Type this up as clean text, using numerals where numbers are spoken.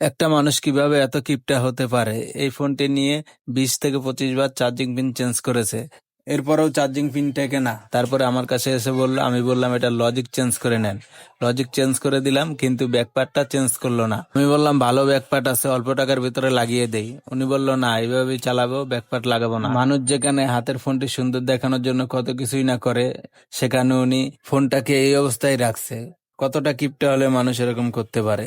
একটা মানুষ কিভাবে এত কিপটা হতে পারে? এই ফোনটি নিয়ে 20 থেকে 25 বার চার্জিং পিন চেঞ্জ করেছে, এরপরেও চার্জিং পিন টেকে না। তারপরে আমার কাছে এসে বললো, আমি বললাম এটা লজিক চেঞ্জ করে নেন। লজিক চেঞ্জ করে দিলাম, কিন্তু ব্যাকপার্টটা চেঞ্জ করলো না। আমি বললাম ভালো ব্যাকপার্ট আছে, অল্প টাকার ভিতরে লাগিয়ে দেই। উনি বললো না, এইভাবেই চালাবো, ব্যাকপার্ট লাগাবো না। মানুষ যেখানে হাতের ফোনটি সুন্দর দেখানোর জন্য কত কিছুই না করে, সেখানে উনি ফোনটাকে এই অবস্থায় রাখছে। কতটা কিপটা হলে মানুষ এরকম করতে পারে?